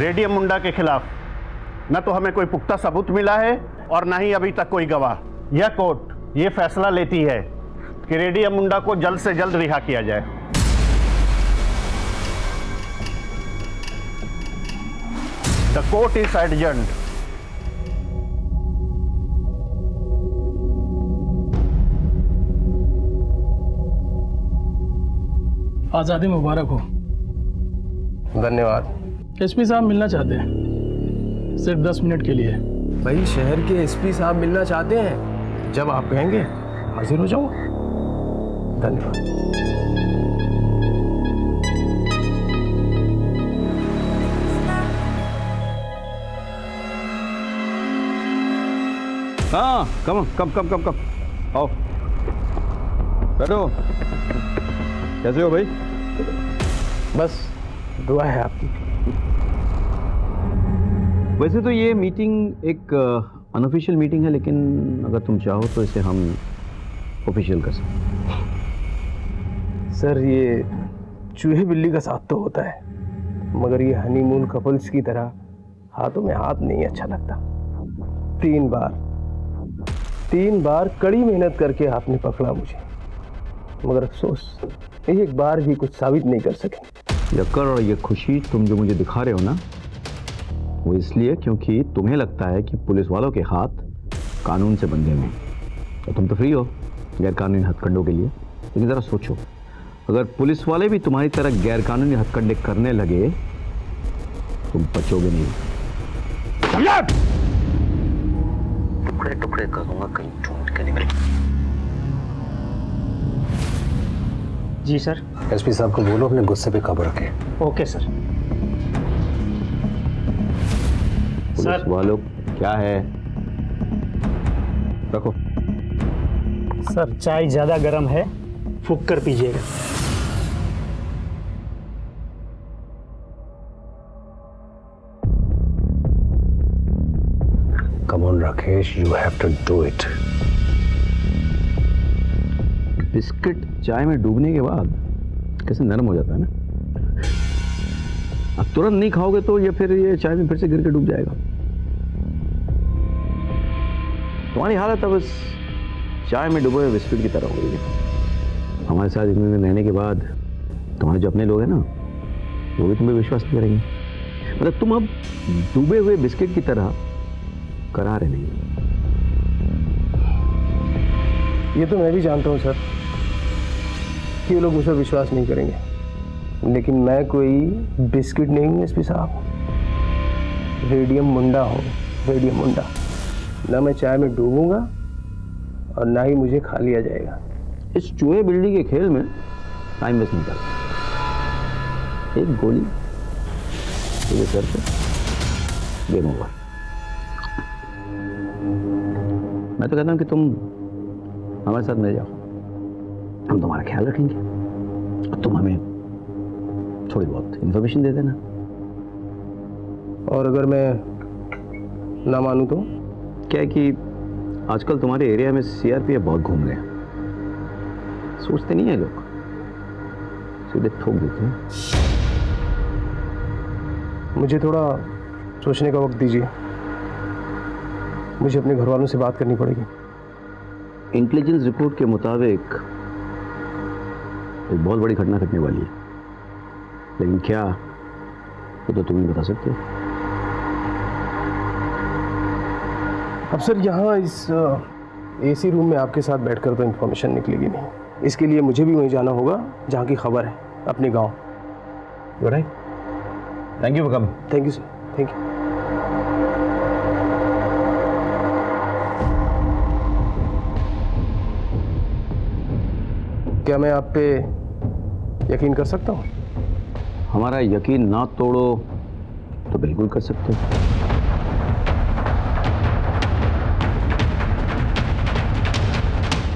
Radium मुंडा के खिलाफ न तो हमें कोई पुख्ता सबूत मिला है और न ही अभी तक कोई गवाह। यह कोर्ट ये फैसला लेती है कि रेडियम मुंडा को जल्द से जल्द रिहा किया जाए। The court is adjourned. आज़ादी मुबारक हो। धन्यवाद। एसपी साहब मिलना चाहते हैं, सिर्फ 10 मिनट के लिए। भाई शहर के एसपी साहब मिलना चाहते हैं, जब आप कहेंगे हाजिर हो जाऊंगा। धन्यवाद। हाँ कम कम कम कम कम आओ बैठो। कैसे हो भाई? बस दुआ है आपकी। वैसे तो ये मीटिंग एक अनऑफिशियल मीटिंग है, लेकिन अगर तुम चाहो तो इसे हम ऑफिशियल कर सकते। सर ये चूहे बिल्ली का साथ तो होता है, मगर ये हनीमून कपल्स की तरह हाथों में हाथ नहीं अच्छा लगता। 3 बार कड़ी मेहनत करके आपने पकड़ा मुझे, मगर अफसोस एक बार भी कुछ साबित नहीं कर सके। यक्कर, और ये खुशी तुम जो मुझे दिखा रहे हो ना, वो इसलिए क्योंकि तुम्हें लगता है कि पुलिस वालों के हाथ कानून से बंधे हुए हैं और तुम तो फ्री हो गैर कानूनी हथकंडों के लिए। लेकिन ज़रा सोचो, अगर पुलिस वाले भी तुम्हारी तरह गैर कानूनी हथकंडे करने लगे, तुम बचोगे नहीं। टुकड़े टुकड़े करूंगा, कहीं ढूंढ के निकले। जी सर। एसपी साहब को बोलो अपने गुस्से पे काबू रखे। Okay sir. पुलिस वालों क्या है? रखो। सर चाय ज्यादा गर्म है, फूंक कर पीजिएगा। Come on Rakesh, you have to do it. Biscuit चाय में डूबने के बाद कैसे नरम हो जाता है ना। अब तुरंत नहीं खाओगे तो ये फिर ये चाय में फिर से गिर के डूब जाएगा। तुम्हारी हालत अब इस चाय में डूबे हुए बिस्किट की तरह हो गई है। हमारे साथ इतने दिन रहने के बाद तुम्हारे जो अपने लोग हैं ना, वो भी तुम्हें विश्वास नहीं करेंगे। मतलब तुम अब डूबे हुए बिस्किट की तरह करारे नहीं। ये तो मैं भी जानता हूँ सर कि वो लोग मुझ पर विश्वास नहीं करेंगे, लेकिन मैं कोई बिस्किट नहीं हूँ एसपी साहब। रेडियम मुंडा हूँ, रेडियम मुंडा। ना मैं चाय में डूबूंगा और ना ही मुझे खा लिया जाएगा। इस चूहे बिल्ली के खेल में टाइम वेस्ट नहीं करना। एक गोली तेरे सर पे, गेम ओवर। मैं तो कहता हूँ कि तुम हमारे साथ मिल जाओ, हम तुम्हारा ख्याल रखेंगे और तुम हमें थोड़ी बहुत इंफॉर्मेशन दे देना। और अगर मैं ना मानूं तो? क्या है कि आजकल तुम्हारे एरिया में सीआरपीएफ बहुत घूम रहे हैं। सोचते नहीं है लोग, सीधे ठोक देते हैं। मुझे थोड़ा सोचने का वक्त दीजिए, मुझे अपने घर वालों से बात करनी पड़ेगी। इंटेलिजेंस रिपोर्ट के मुताबिक एक बहुत बड़ी घटना घटने वाली है, लेकिन क्या वो तो तुम ही बता सकते हो। अब सर यहाँ इस एसी रूम में आपके साथ बैठकर तो इन्फॉर्मेशन निकलेगी नहीं। इसके लिए मुझे भी वहीं जाना होगा जहाँ की खबर है, अपने गांव। Right. Thank you for coming. Thank you sir, thank you. क्या मैं आप पे यकीन कर सकता हूँ? हमारा यकीन ना तोड़ो तो बिल्कुल कर सकते हो।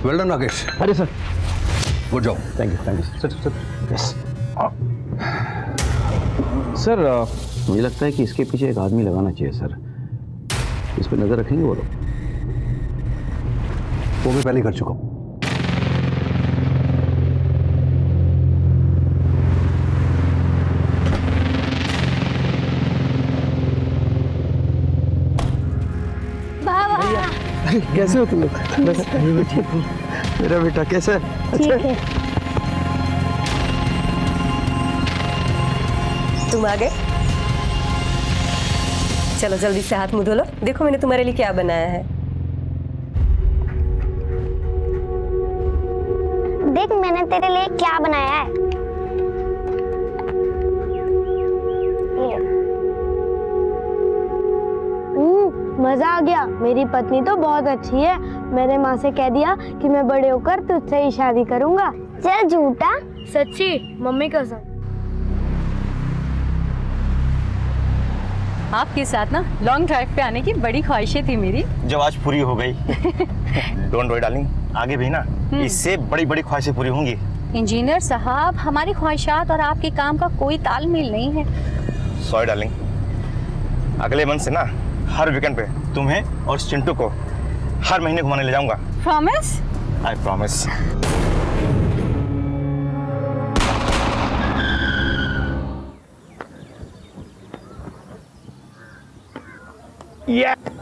Well done Rakesh. अरे sir, good job. Thank you sir. Yes sir, मुझे लगता है कि इसके पीछे एक आदमी लगाना चाहिए सर। इस पर नजर रखेंगे वो लोग। वो भी पहले कर चुका हूँ। कैसे हो तुम लोग? मेरा बेटा कैसा है? अच्छा है? तुम आ गए? चलो जल्दी से हाथ मुंह धो लो। देखो मैंने तुम्हारे लिए क्या बनाया है। देख मैंने तेरे लिए क्या बनाया है। मजा आ गया। मेरी पत्नी तो बहुत अच्छी है। मैंने माँ से कह दिया कि मैं बड़े होकर तुझसे ही शादी करूंगा। चल झूठा। सच्ची मम्मी कसम। आपके साथ ना लॉन्ग ड्राइव पे आने की बड़ी ख्वाहिशें थी मेरी। जब आज पूरी हो गई। डोंट वरी डार्लिंग, आगे भी ना इससे बड़ी बड़ी ख्वाहिशें पूरी होंगी। इंजीनियर साहब, हमारी ख्वाहिशात और आपके काम का कोई तालमेल नहीं है। सॉरी डार्लिंग, अगले मंथ से ना हर वीकेंड पे तुम्हें और चिंटू को हर महीने घुमाने ले जाऊंगा। प्रॉमिस? I promise.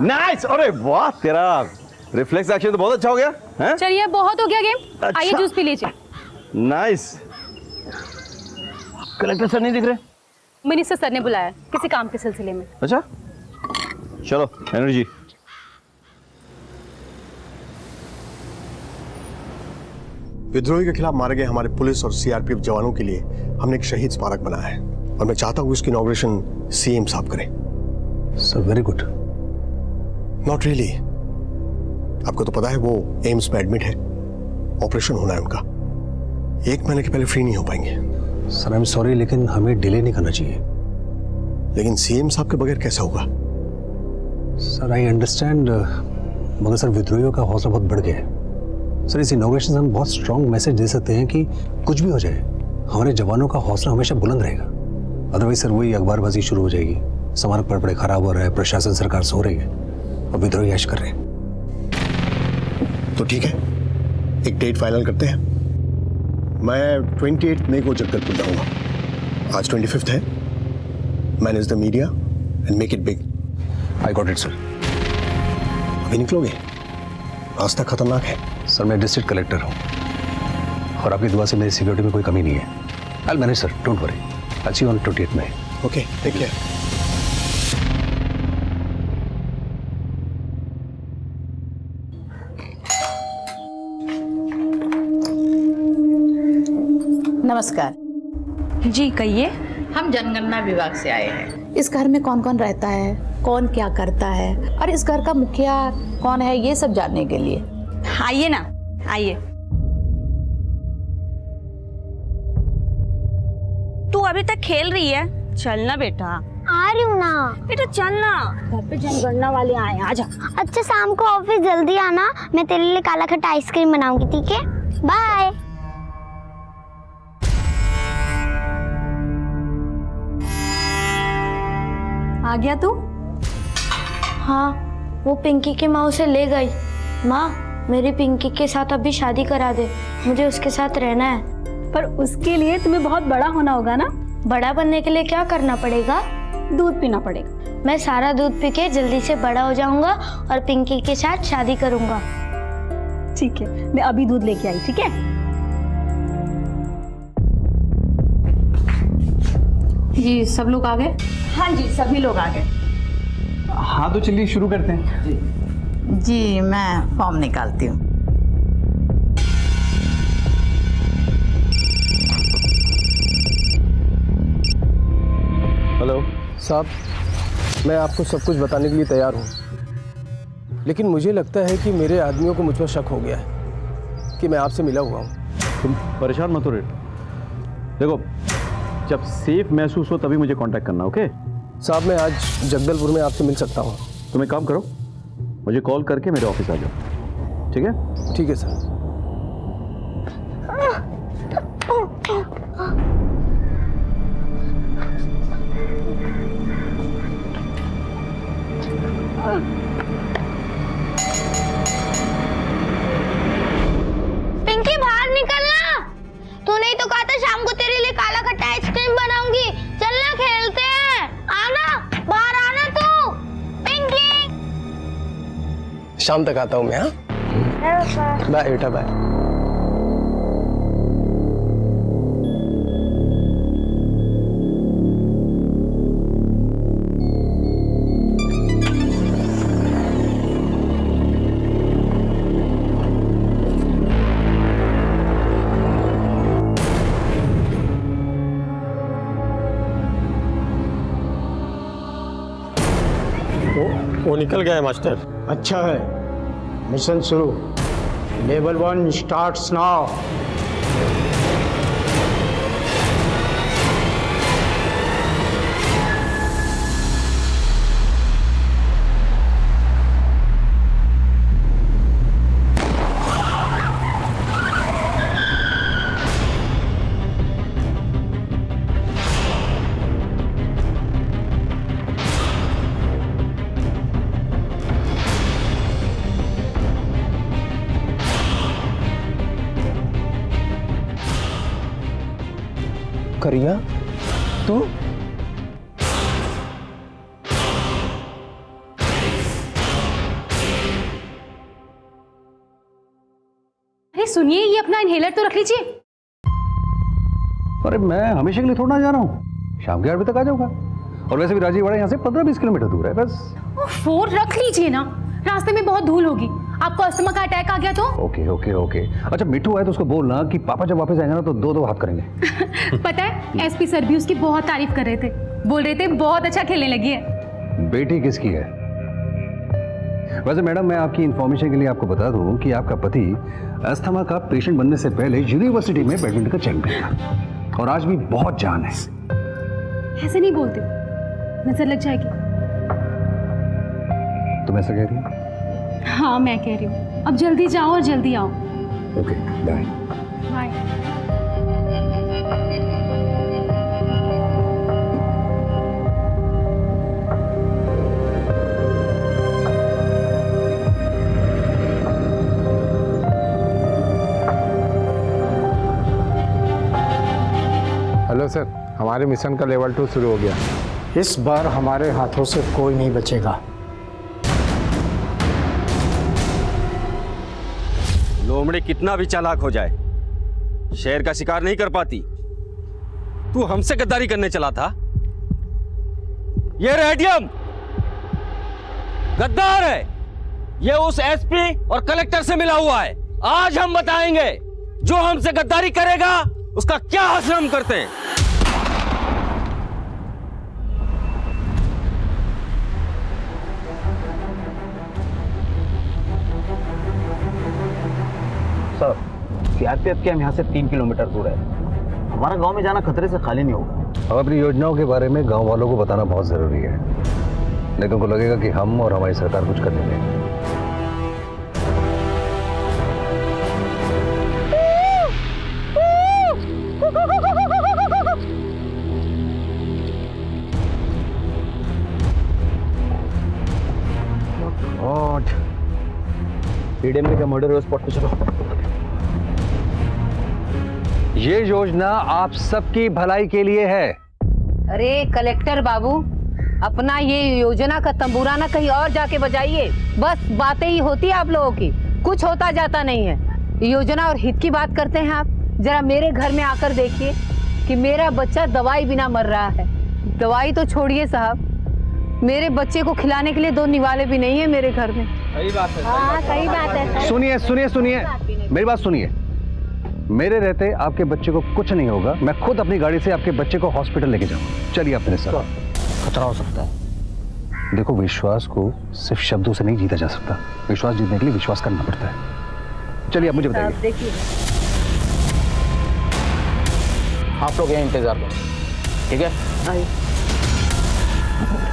नाइस। अरे वाह, तेरा रिफ्लेक्स एक्शन तो बहुत अच्छा हो गया है। चलिए बहुत हो गया गेम। अच्छा। आइए जूस पी लीजिए। नाइस। कलेक्टर सर नहीं दिख रहे? मिनिस्टर सर ने बुलाया किसी काम के सिलसिले में। अच्छा चलो एनर्जी। विद्रोही के खिलाफ मारे गए हमारे पुलिस और सीआरपीएफ जवानों के लिए हमने एक शहीद स्मारक बनाया है और मैं चाहता हूं इसकी इनॉग्रेशन सीएम साहब करें। Sir very good. Not really. आपको तो पता है वो एम्स में एडमिट है, ऑपरेशन होना है उनका। 1 महीने के पहले फ्री नहीं हो पाएंगे। सर आई एम सॉरी, लेकिन हमें डिले नहीं करना चाहिए। लेकिन सीएम साहब के बगैर कैसा होगा? सर आई अंडरस्टैंड, मगर सर विद्रोहियों का हौसला बहुत बढ़ गया है। सर इस इनॉग्रेशन से हम बहुत स्ट्रॉन्ग मैसेज दे सकते हैं कि कुछ भी हो जाए हमारे जवानों का हौसला हमेशा बुलंद रहेगा। अदरवाइज सर वही अखबारबाजी शुरू हो जाएगी, स्मारक पड़े पड़े खराब हो रहा है, प्रशासन सरकार सो रही है और विद्रोही ऐश कर रहे हैं। तो ठीक है, एक डेट फाइनल करते हैं। मैं 28 मई को जगदलपुर जाऊंगा। आज 25 है। Manage the media and make it big. I got it sir. अभी निकलोगे? रास्ता खतरनाक है। सर मैं डिस्ट्रिक्ट कलेक्टर हूँ और आपकी दुआ से मेरी सिक्योरिटी में कोई कमी नहीं है। I manage sir, don't worry. I see you on 28 May. Okay, take care. नमस्कार जी कहिए। हम जनगणना विभाग से आए हैं। इस घर में कौन कौन रहता है, कौन क्या करता है और इस घर का मुखिया कौन है, ये सब जानने के लिए। आइए ना, आइए। तू अभी तक खेल रही है? चलना बेटा। आ रही हूँ ना। बेटा चलना, घर पे जनगणना वाले आए, आजा। अच्छा शाम को ऑफिस जल्दी आना, मैं तेरे लिए काला खट्टा आइसक्रीम बनाऊंगी, ठीक है? बाय। आ गया तू? हाँ, वो पिंकी की माँ उसे ले गई। माँ मेरी पिंकी के साथ अभी शादी करा दे, मुझे उसके साथ रहना है। पर उसके लिए तुम्हें बहुत बड़ा होना होगा ना। बड़ा बनने के लिए क्या करना पड़ेगा? दूध पीना पड़ेगा। मैं सारा दूध पी के जल्दी से बड़ा हो जाऊंगा और पिंकी के साथ शादी करूंगा। ठीक है, मैं अभी दूध लेके आई, ठीक है? जी सब लोग आ गए? हाँ जी, सभी लोग आ गए। हाँ तो चलिए शुरू करते हैं। जी मैं फॉर्म निकालती हूँ। हेलो साहब, मैं आपको सब कुछ बताने के लिए तैयार हूँ, लेकिन मुझे लगता है कि मेरे आदमियों को मुझ पर शक हो गया है कि मैं आपसे मिला हुआ हूँ। तुम परेशान मत हो रे। देखो जब सेफ महसूस हो तभी मुझे कांटेक्ट करना, ओके? साहब मैं आज जगदलपुर में आपसे मिल सकता हूँ? तुम एक काम करो, मुझे कॉल करके मेरे ऑफिस आ जाओ, ठीक है? ठीक है सर। पिंकी बाहर निकलना। तूने ही तो कहा था शाम को तेरे लिए काला खट्टा आइसक्रीम बनाऊंगी। चलना खेलते हैं। आना, बाहर आना तू। पिंकी। शाम तक आता हूँ मैं। हाँ बाय बेटा बाय। वो निकल गया है मास्टर। अच्छा है, मिशन शुरू। Level 1 starts now. करिया तू? अरे सुनिए, ये अपना इनहेलर तो रख लीजिए। अरे मैं हमेशा के लिए थोड़ा जा रहा हूँ, शाम के 8 बजे तक आ जाऊंगा। और वैसे भी राजीवाड़ा यहाँ से 15-20 किलोमीटर दूर है बस। फोन रख लीजिए ना, रास्ते में बहुत धूल होगी। आपको अस्थमा का अटैक आ गया तो? Okay okay okay. अच्छा मिट्टू आए तो उसको बोलना कि पापा जब वापस आएंगे ना तो दो हाथ करेंगे। पता है, एसपी सर भी उसकी बहुत तारीफ कर रहे थे, बोल रहे थे बहुत अच्छा खेलने लगी है। बेटी किसकी है? वैसे मैडम, मैं आपकी इंफॉर्मेशन के लिए आपको बता दूं कि आपका पति अस्थमा का पेशेंट बनने से पहले यूनिवर्सिटी में बैडमिंटन का चैंपियन था और आज भी बहुत जान है। ऐसे नहीं बोलते, नजर लग जाएगी। तुम ऐसा कह रही हो? हाँ मैं कह रही हूँ, अब जल्दी जाओ और जल्दी आओ। Okay bye. Bye. Hello sir, हमारे मिशन का लेवल 2 शुरू हो गया। इस बार हमारे हाथों से कोई नहीं बचेगा। लोमड़ी कितना भी चालाक हो जाए, शेर का शिकार नहीं कर पाती। तू हमसे गद्दारी करने चला था। ये रेडियम गद्दार है, ये उस एसपी और कलेक्टर से मिला हुआ है। आज हम बताएंगे जो हमसे गद्दारी करेगा उसका क्या हासिल हम करते हैं। सर, सीआरपीएफ कैंप यहाँ से 3 किलोमीटर दूर है। हमारा गांव में जाना खतरे से खाली नहीं होगा। अब अपनी योजनाओं के बारे में गांव वालों को बताना बहुत जरूरी है, नहीं तो उनको लगेगा कि हम और हमारी सरकार कुछ कर देंगे। पीडीएम का मर्डर स्पॉट पे चलो। ये योजना आप सबकी भलाई के लिए है। अरे कलेक्टर बाबू, अपना ये योजना का तंबूराना कहीं और जाके बजाइए। बस बातें ही होती है आप लोगों की, कुछ होता जाता नहीं है। योजना और हित की बात करते हैं आप। जरा मेरे घर में आकर देखिए कि मेरा बच्चा दवाई बिना मर रहा है। दवाई तो छोड़िए साहब, मेरे बच्चे को खिलाने के लिए 2 निवाले भी नहीं है मेरे घर में। सही बात है। हाँ सही बात है। सुनिए सुनिए सुनिए, मेरी बात सुनिए। मेरे रहते आपके बच्चे को कुछ नहीं होगा। मैं खुद अपनी गाड़ी से आपके बच्चे को हॉस्पिटल लेके जाऊंगा। चलिए आप मेरे साथ। खतरा हो सकता है। देखो, विश्वास को सिर्फ शब्दों से नहीं जीता जा सकता। विश्वास जीतने के लिए विश्वास करना पड़ता है। चलिए आप मुझे बताइए। देखिए आप लोग यहाँ इंतजार करो, ठीक है?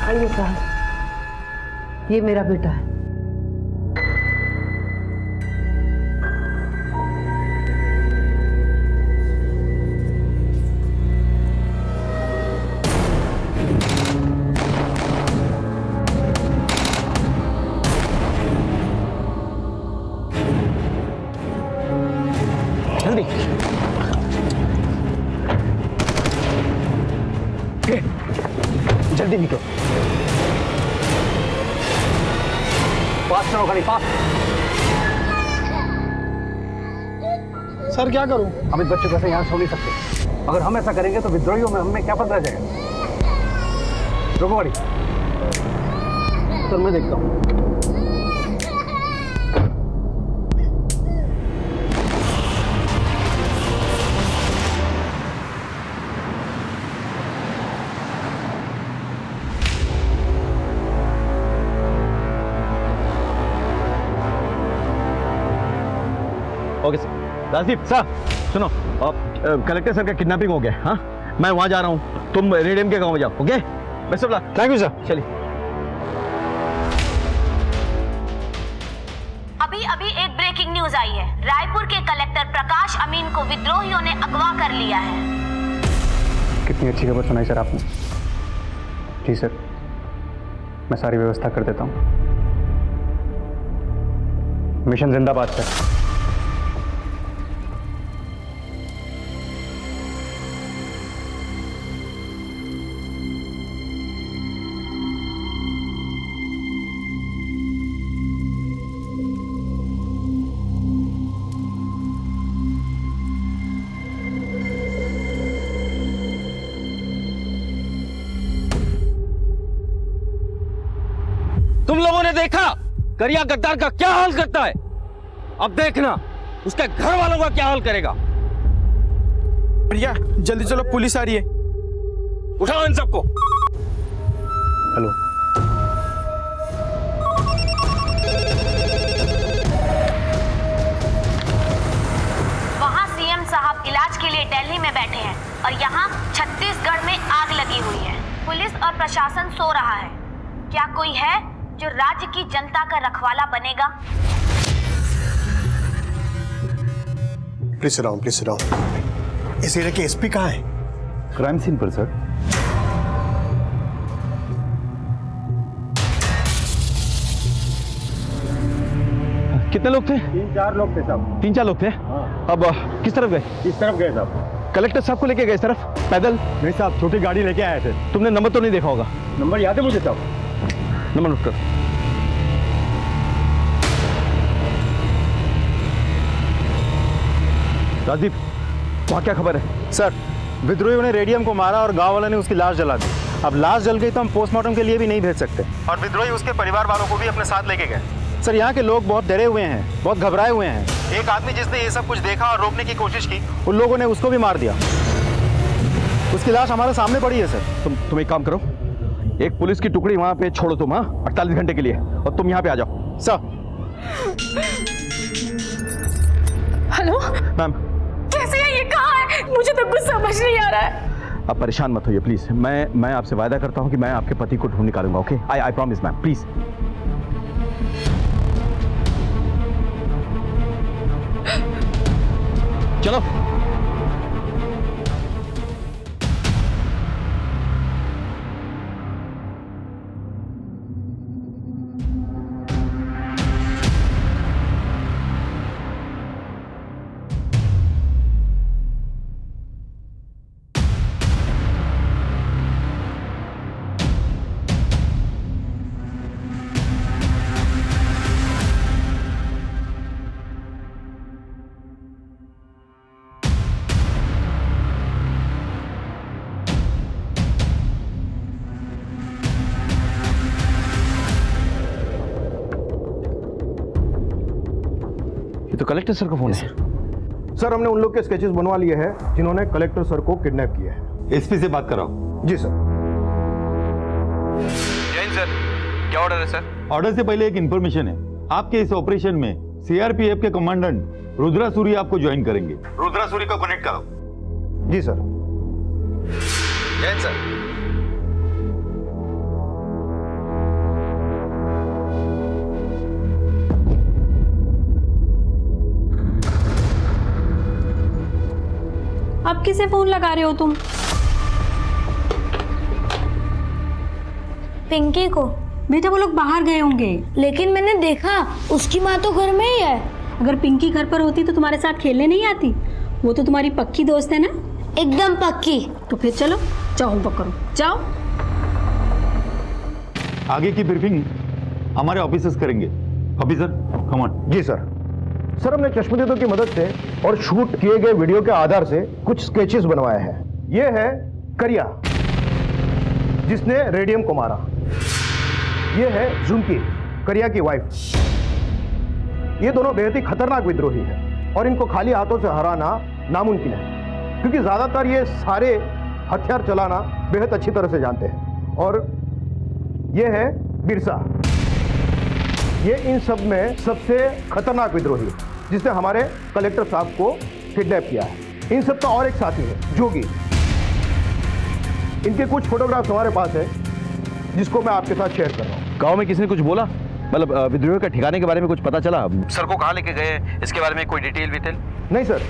आइए साहब, ये मेरा बेटा है। जल्दी जल्दी निकलो। फास्ट करो गाड़ी, फास्ट। सर क्या करूं? हम इस बच्चे को ऐसे यहाँ छोड़ नहीं सकते। अगर हम ऐसा करेंगे तो विद्रोहियों में हमें क्या पता रह जाएगा। रोको गाड़ी। सर मैं देखता हूँ। Okay sir. राजदीप सर सुनो, कलेक्टर सर का किडनैपिंग हो गया। हाँ, मैं वहां जा रहा हूँ, तुम रेडियम के गांव में जाओ। Okay, best of luck. Thank you sir. चलिए। अभी अभी एक ब्रेकिंग न्यूज आई है। रायपुर के कलेक्टर प्रकाश अमीन को विद्रोहियों ने अगवा कर लिया है। कितनी अच्छी खबर सुनाई सर आपने। जी सर, मैं सारी व्यवस्था कर देता हूँ। मिशन जिंदाबाद सर। तुम लोगों ने देखा करिया गद्दार का क्या हाल करता है। अब देखना उसके घर वालों का क्या हाल करेगा। भैया जल्दी चलो, पुलिस आ रही है। उठाओ इन सबको। हेलो, वहाँ सीएम साहब इलाज के लिए दिल्ली में बैठे हैं और यहाँ छत्तीसगढ़ में आग लगी हुई है। पुलिस और प्रशासन सो रहा है। क्या कोई है जो राज्य की जनता का रखवाला बनेगा? Please sit down. इस एरिया के एसपी कहाँ है? क्राइम सीन पर सर। कितने लोग थे? 3-4 लोग थे साहब। 3-4 लोग थे। अब किस तरफ गए? इस तरफ गए साहब। कलेक्टर साहब को लेके गए इस तरफ पैदल? नहीं साहब, छोटी गाड़ी लेके आए थे। तुमने नंबर तो नहीं देखा होगा? नंबर याद है मुझे साहब। नंबर नोट कर। राजदीप, वहाँ क्या खबर है? सर विद्रोहियों ने रेडियम को मारा और गांव वालों ने उसकी लाश जला दी। अब लाश जल गई तो हम पोस्टमार्टम के लिए भी नहीं भेज सकते, और विद्रोही उसके परिवार वालों को भी अपने साथ लेके गए। सर यहाँ के लोग बहुत डरे हुए हैं, बहुत घबराए हुए हैं। एक आदमी जिसने ये सब कुछ देखा और रोकने की कोशिश की, उन लोगों ने उसको भी मार दिया। उसकी लाश हमारे सामने पड़ी है सर। तुम एक काम करो, एक पुलिस की टुकड़ी वहां पे छोड़ो तुम, हाँ, 48 घंटे के लिए, और तुम यहाँ पे आ जाओ। सर। हेलो मैम, कैसे है ये, कहाँ है? मुझे तो कुछ समझ नहीं आ रहा है। आप परेशान मत होइए प्लीज। मैं आपसे वादा करता हूँ कि मैं आपके पति को ढूंढ निकालूंगा। Okay, I promise ma'am, please. चलो। तो कलेक्टर सर का फोन है। सर हमने उन लोग के स्केचेस बनवा लिए हैं जिन्होंने कलेक्टर सर को किडनैप किया है। एसपी से बात कराओ। जी सर। जैन सर, क्या ऑर्डर है सर? ऑर्डर से पहले एक इंफॉर्मेशन है। आपके इस ऑपरेशन में सीआरपीएफ के कमांडेंट रुद्रा सूरी आपको ज्वाइन करेंगे। रुद्रा सूरी को कनेक्ट करो। जी सर। जैन सर। अब किसे फोन लगा रहे हो तुम? पिंकी को। बेटा वो लोग बाहर गए होंगे। लेकिन मैंने देखा उसकी माँ तो घर में ही है। अगर पिंकी घर पर होती तो तुम्हारे साथ खेलने नहीं आती? वो तो तुम्हारी पक्की दोस्त है ना? एकदम पक्की। तो फिर चलो, जाओ पकड़ो, जाओ। आगे की ब्रीफिंग हमारे ऑफिसर्स करेंगे। Officer come on. जी सर। सर हमने चश्मदीदों की मदद से और शूट किए गए वीडियो के आधार से कुछ स्केचेस बनवाए हैं। ये है करिया जिसने रेडियम को मारा। ये है झुमकी, करिया की वाइफ। ये दोनों बेहद ही खतरनाक विद्रोही हैं और इनको खाली हाथों से हराना नामुमकिन है, क्योंकि ज्यादातर ये सारे हथियार चलाना बेहद अच्छी तरह से जानते हैं। और ये है बिरसा, ये इन सब में सबसे खतरनाक विद्रोही है जिसने हमारे कलेक्टर साहब को किडनैप किया है। इन सब का और एक साथी है जोगी। इनके कुछ फोटोग्राफ्स हमारे पास है जिसको मैं आपके साथ शेयर कर रहा हूँ। गांव में किसी ने कुछ बोला, मतलब विद्रोहियों का ठिकाने के बारे में कुछ पता चला? सर को कहाँ लेके गए, इसके बारे में कोई डिटेल विटेल? नहीं सर,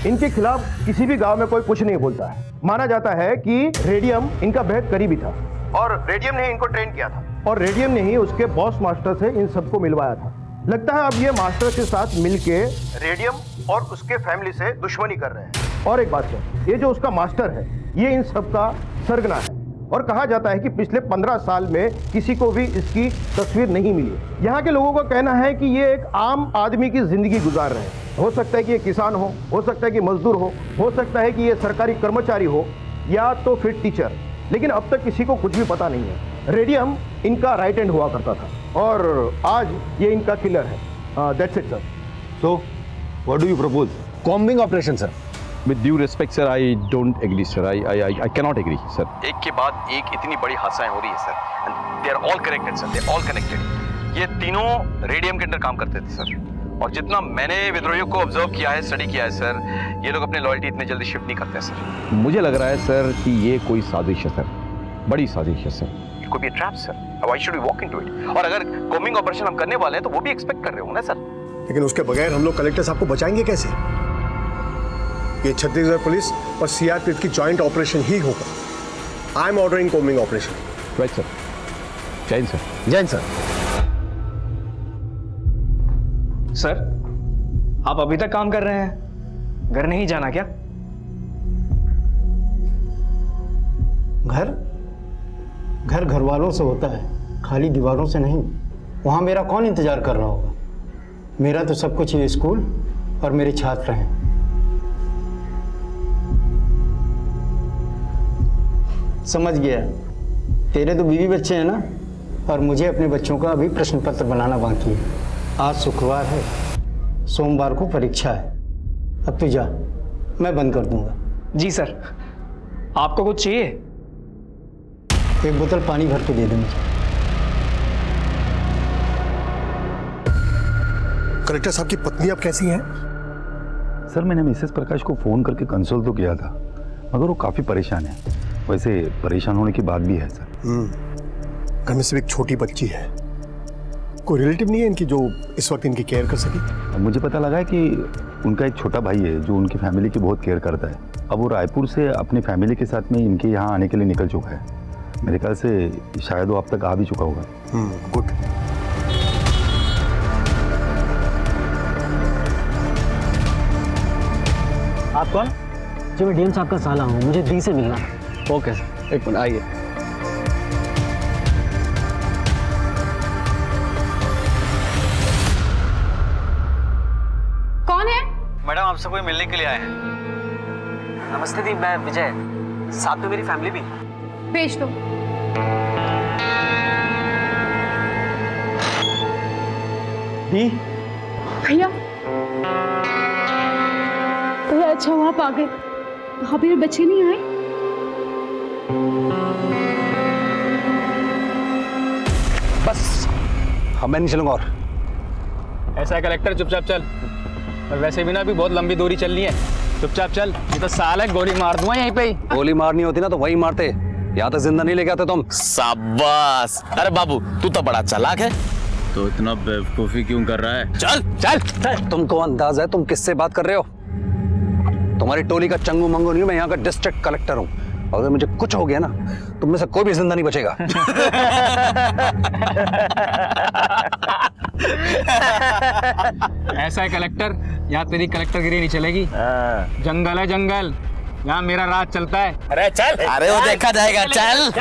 इनके खिलाफ किसी भी गांव में कोई कुछ नहीं बोलता है। माना जाता है कि रेडियम इनका बेहद करीबी था और रेडियम ने इनको ट्रेन किया था और रेडियम ने ही उसके बॉस मास्टर से इन सबको मिलवाया था। लगता है अब ये मास्टर के साथ मिलके रेडियम और उसके फैमिली से दुश्मनी कर रहे हैं। और एक बात सर, ये जो उसका मास्टर है ये इन सब का सरगना है और कहा जाता है कि पिछले 15 साल में किसी को भी इसकी तस्वीर नहीं मिली। यहाँ के लोगों का कहना है कि ये एक आम आदमी की जिंदगी गुजार रहे हैं। हो सकता है कि ये किसान हो सकता है कि मजदूर हो सकता है कि ये सरकारी कर्मचारी हो या तो फिर टीचर, लेकिन अब तक किसी को कुछ भी पता नहीं है। रेडियम इनका राइट हैंड हुआ करता था और आज ये इनका किलर है। That's it sir. So what do you propose? Combing operation sir. With due respect sir, I don't agree sir, I can not agree sir. एक के बाद एक इतनी बड़ी हादसाएं हो रही है sir, and they are all connected sir, they are all connected. ये तीनों रेडियम के अंदर काम करते थे सर, और जितना मैंने विद्रोहियों को ऑब्जर्व किया है, स्टडी किया है सर, ये लोग अपनी लॉयल्टी इतने जल्दी शिफ्ट नहीं करते सर। मुझे लग रहा है सर कि ये कोई साजिश है सर, बड़ी साजिश है sir. It could be a trap, sir. Why should we walk into it? और अगर कॉम्बिंग ऑपरेशन हम करने वाले हैं तो वो भी एक्सपेक्ट कर रहे होंगे ना सर। लेकिन उसके बगैर हम लोग कलेक्टर साहब को बचाएंगे कैसे? ये छत्तीसगढ़ पुलिस और सीआरपीएफ की जॉइंट ऑपरेशन ही होगा। I am ordering combing operation. Right sir. Jain sir. Jain sir. Sir आप अभी तक काम कर रहे हैं, घर नहीं जाना क्या? घर वालों से होता है, खाली दीवारों से नहीं। वहाँ मेरा कौन इंतजार कर रहा होगा? मेरा तो सब कुछ ये स्कूल और मेरे छात्र हैं। समझ गया, तेरे तो बीवी बच्चे हैं ना, और मुझे अपने बच्चों का अभी प्रश्न पत्र बनाना बाकी है। आज शुक्रवार है, सोमवार को परीक्षा है। अब तू जा, मैं बंद कर दूंगा। जी सर। आपको कुछ चाहिए? एक बोतल पानी भर के दे दे मुझे। कलेक्टर साहब की पत्नी अब कैसी हैं? सर मैंने मिसेस प्रकाश को फोन करके कंसल्ट तो किया था, मगर वो काफी परेशान है। वैसे परेशान होने की बात भी है सर। घर में सिर्फ एक छोटी बच्ची है, कोई रिलेटिव नहीं है इनकी जो इस वक्त इनकी केयर कर सके? मुझे पता लगा है कि उनका एक छोटा भाई है जो उनकी फैमिली की बहुत केयर करता है। अब वो रायपुर से अपनी फैमिली के साथ में इनके यहाँ आने के लिए निकल चुका है। मेरे ख्याल से शायद वो अब तक आ भी चुका होगा। गुड। आप कौन? जी मैं डीएम साहब का साला हूँ, मुझे डी से मिलना। ओके सर, एक मिनट आइए। कौन है? मैडम आपसे कोई मिलने के लिए आए हैं। नमस्ते दी, मैं विजय, साथ में मेरी फैमिली भी। भेज दो। डी भैया भैया, अच्छा हुआ आप आ गए। वहाँ मेरे बच्चे नहीं आए? बस मैं नहीं चलूंगा और। ऐसा है कलेक्टर, चुपचाप चल। और वैसे भी ना अभी बहुत लंबी दूरी चलनी है, चुपचाप चल। ये तो साल है, गोली मार दूंगा यहीं पे ही। गोली मारनी होती ना तो वही मारते, यहाँ तक जिंदा नहीं लेके आते तुम। शाबाश। अरे बाबू तू तो बड़ा चालाक है। तो इतना बेवकूफी क्यों कर रहा है? चल चल। तुमको अंदाजा है तुम किससे बात कर रहे हो? तुम्हारी टोली का चंगू मंगू नहीं, मैं यहाँ का डिस्ट्रिक्ट कलेक्टर हूँ। अगर मुझे कुछ हो गया ना, तुम में से कोई भी जिंदा नहीं बचेगा। ऐसा है कलेक्टर, यहाँ तेरी कलेक्टरगिरी नहीं चलेगी। जंगल है जंगल, यहाँ मेरा राज चलता है। अरे चल। अरे वो देखा जाएगा, चल।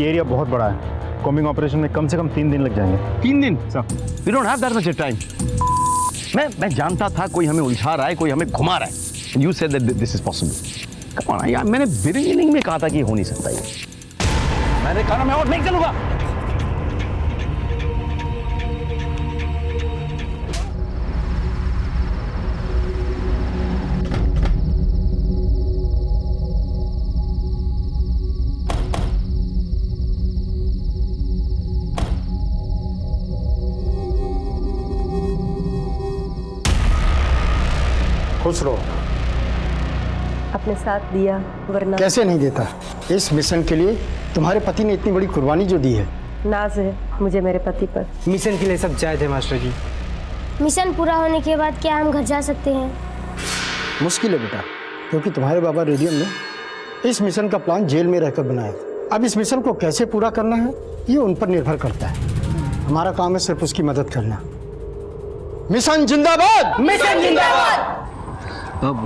ये एरिया बहुत बड़ा है, कॉम्बिंग ऑपरेशन में कम से कम 3 दिन लग जाएंगे। 3 दिन? Sir we don't have that much time. मैं जानता था कोई हमें उलझा रहा है, कोई हमें घुमा रहा है। You said that this is possible. Come on यार, मैंने बिगिनिंग में कहा था कि हो नहीं सकता ये। मैंने कहा मैं और नहीं चलूंगा। खुश रहो। अपने साथ दिया वरना कैसे नहीं देता? इस मिशन के लिए तुम्हारे पति ने इतनी बड़ी कुर्बानी जो दी है। नाज है मुझे मेरे पति पर। मिशन के लिए सब जायज है मास्टर जी। मिशन पूरा होने के बाद क्या हम घर जा सकते हैं? मुश्किल है बेटा, क्योंकि तुम्हारे बाबा रेडियम ने इस मिशन का प्लान जेल में रहकर बनाया था। अब इस मिशन को कैसे पूरा करना है ये उन पर निर्भर करता है। हमारा काम है सिर्फ उसकी मदद करना। मिशन जिंदाबाद! मिशन जिंदाबाद! अब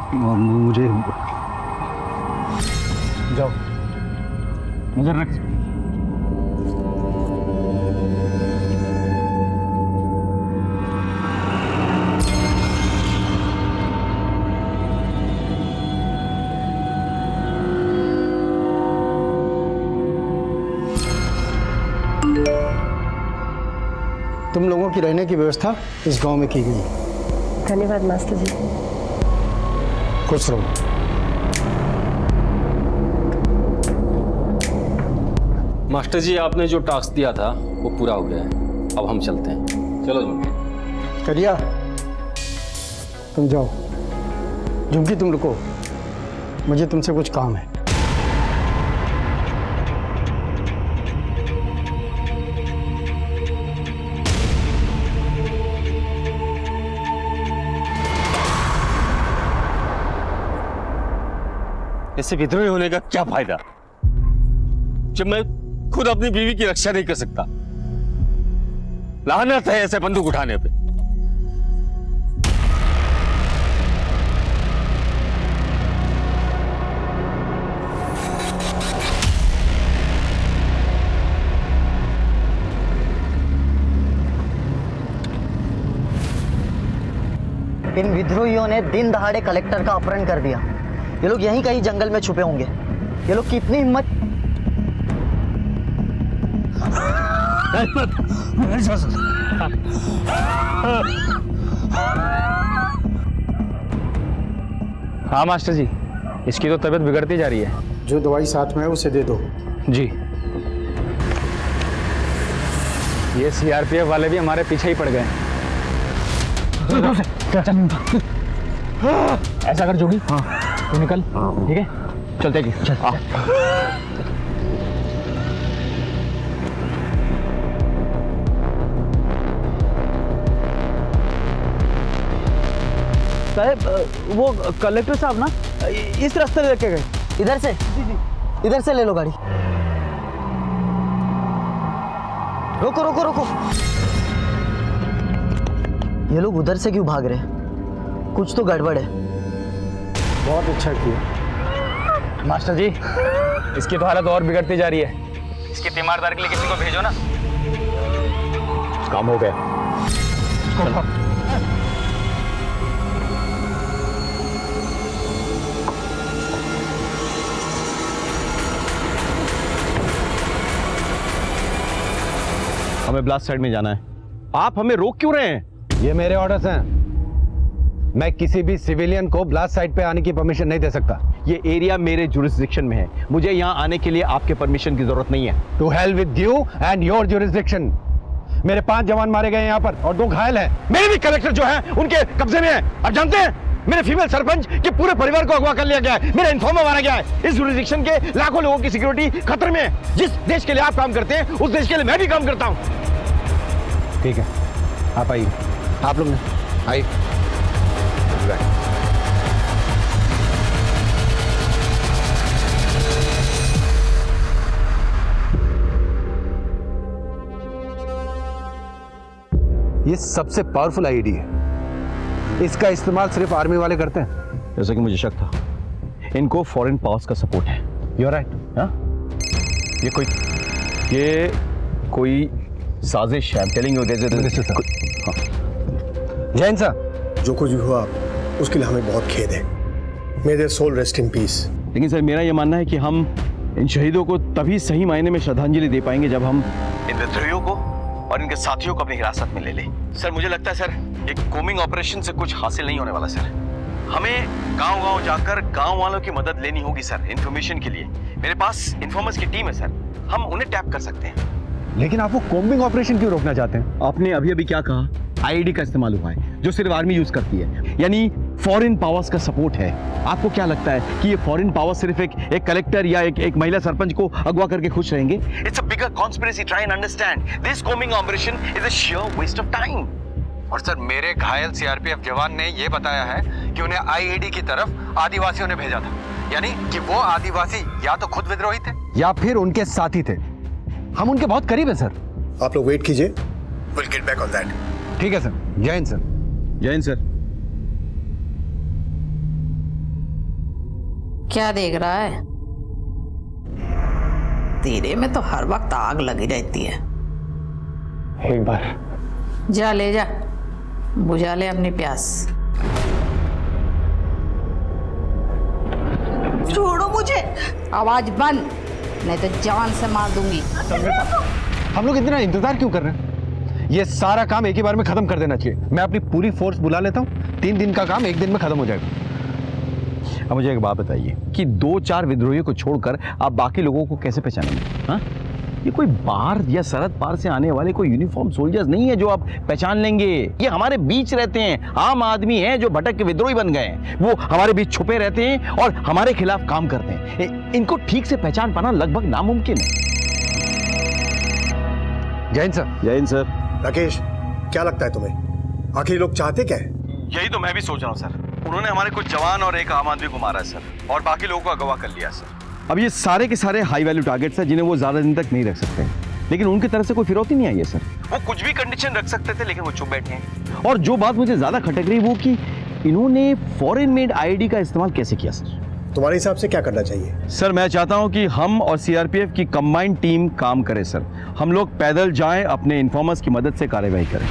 मुझे जाओ, नजर रख। तुम लोगों की रहने की व्यवस्था इस गांव में की गई है। धन्यवाद मास्टर जी। खुश रहो। मास्टर जी, आपने जो टास्क दिया था वो पूरा हो गया है, अब हम चलते हैं। चलो झुमकी। करिया, तुम जाओ। झुमकी तुम रुको, मुझे तुमसे कुछ काम है। इससे विद्रोही होने का क्या फायदा जब मैं खुद अपनी बीवी की रक्षा नहीं कर सकता? लानत है ऐसे बंदूक उठाने पे। इन विद्रोहियों ने दिन दहाड़े कलेक्टर का अपहरण कर दिया। ये लोग यहीं कहीं जंगल में छुपे होंगे। ये लोग की इतनी हिम्मत। हाँ मास्टर जी, इसकी तो तबीयत बिगड़ती जा रही है। जो दवाई साथ में है उसे दे दो। जी। ये सीआरपीएफ वाले भी हमारे पीछे ही पड़ गए। ऐसा कर जोगी, हाँ तू निकल, ठीक है? चलते हैं। चल। साहब, वो कलेक्टर साहब ना इस रास्ते लेके गए। इधर से? जी। इधर से ले लो गाड़ी। रोको रोको रोको। ये लोग उधर से क्यों भाग रहे हैं? कुछ तो गड़बड़ है। बहुत अच्छा किया मास्टर जी, इसकी तो हालत और बिगड़ती जा रही है। इसकी तीमारदार के लिए किसी को भेजो ना। काम हो गया। हमें ब्लास्ट साइड में जाना है। आप हमें रोक क्यों रहे हैं? ये मेरे ऑर्डर्स हैं। मैं किसी भी सिविलियन को ब्लास्ट साइट पे आने की परमिशन नहीं दे सकता। ये एरिया मेरे जुरिस्डिक्शन में है। मुझे यहाँ आने के लिए आपके परमिशन की जरूरत नहीं है। To hell with you and your jurisdiction. मेरे 5 जवान मारे गए यहाँ पर और 2 घायल हैं। मेरे भी कलेक्टर जो है उनके कब्जे में है। आप जानते हैं मेरे फीमेल सरपंच के पूरे परिवार को अगवा कर लिया गया है। मेरा इन्फॉर्मर मारा गया है। इस जुरिस्डिक्शन के लाखों लोगों की सिक्योरिटी खतरे में है। जिस देश के लिए आप काम करते हैं उस देश के लिए मैं भी काम करता हूँ। ठीक है, आप आइए। आप लोग आइए। ये सबसे पावरफुल आईडी है। इसका इस्तेमाल सिर्फ आर्मी वाले करते हैं। जैसा कि मुझे शक था, इनको फॉरेन पावर्स का सपोर्ट है। You are right. ये कोई साजिश है। टेलिंग यू जैन सर, जो कुछ भी हुआ उसके लिए हमें बहुत खेद है। May their soul rest in peace. लेकिन सर मेरा ये मानना है कि हम इन शहीदों को तभी सही मायने में श्रद्धांजलि दे पाएंगे जब हम इन विद्रोहियों को और इनके साथियों को अपनी हिरासत में ले लें। सर मुझे लगता है सर एक कोमिंग ऑपरेशन से कुछ हासिल नहीं होने वाला सर। हमें गांव-गांव जाकर गांव वालों की मदद लेनी होगी सर, इंफॉर्मेशन के लिए। मेरे पास इन्फॉर्मर्स की टीम है सर, हम उन्हें टैप कर सकते हैं। लेकिन आप वो कॉम्बिंग ऑपरेशन क्यों रोकना चाहते हैं? आपने अभी अभी क्या कहा? आईईडी का इस्तेमाल हुआ है जो सिर्फ आर्मी यूज करती है, यानी फॉरेन पावर्स का सपोर्ट है। आपको क्या लगता है कि ये फॉरेन पावर सिर्फ एक कलेक्टर या एक महिला सरपंच को अगवा करके खुश रहेंगे? It's a bigger conspiracy, try and understand. This combing operation is a sheer waste of time. और सर मेरे घायल सीआरपीएफ जवान ने यह बताया है कि उन्हें आईईडी की तरफ आदिवासियों ने भेजा था, यानी कि वो आदिवासी या तो खुद विद्रोही थे या फिर उनके साथी थे। हम उनके बहुत करीब है सर। आप लोग वेट कीजिए, will get back on that. ठीक है सर। जय हिंद सर। जय हिंद सर। क्या देख रहा है? तेरे में तो हर वक्त आग लगी रहती है। एक बार जा ले जा, बुझा ले अपनी प्यास। छोड़ो मुझे। आवाज बंद, नहीं तो जान से मार दूंगी। हम लोग इतना इंतजार क्यों कर रहे हैं? ये सारा काम एक ही बार में खत्म कर देना चाहिए। मैं अपनी पूरी फोर्स बुला लेता हूँ, 3 दिन का काम 1 दिन में खत्म हो जाएगा। अब मुझे एक बात बताइए कि 2-4 विद्रोहियों को छोड़कर आप बाकी लोगों को कैसे पहचानेंगे? हाँ, ये कोई बाहर या सरहद पार से आने वाले कोई यूनिफॉर्म सोल्जर्स नहीं है जो आप पहचान लेंगे। ये हमारे बीच रहते हैं, आम आदमी हैं जो भटक के विद्रोही बन गए हैं। वो हमारे बीच छुपे रहते हैं और हमारे खिलाफ काम करते हैं। इनको ठीक से पहचान पाना लगभग नामुमकिन है। जय हिंद सर। जय हिंद सर। राकेश, क्या लगता है तुम्हें आखिर लोग चाहते क्या है? यही तो मैं भी सोच रहा हूँ सर। उन्होंने हमारे कुछ जवान और एक आम आदमी को मारा है सर, और बाकी लोगों को अगवा कर लिया सर। अब ये सारे के सारे हाई वैल्यू टारगेट्स हैं जिन्हें वो ज्यादा दिन तक नहीं रख सकते, लेकिन उनकी तरफ से कोई फिरौती नहीं आई है सर। वो कुछ भी कंडीशन रख सकते थे, लेकिन वो चुप बैठे हैं। और जो बात मुझे ज्यादा खटक रही वो कि इन्होंने फॉरेन मेड आईडी का इस्तेमाल कैसे किया सर? तुम्हारे हिसाब से क्या करना चाहिए? सर मैं चाहता हूं कि हम और सीआरपीएफ की कंबाइंड टीम काम करे सर। हम लोग पैदल जाएं, अपने इन्फॉर्मर्स की मदद से कार्यवाही करें।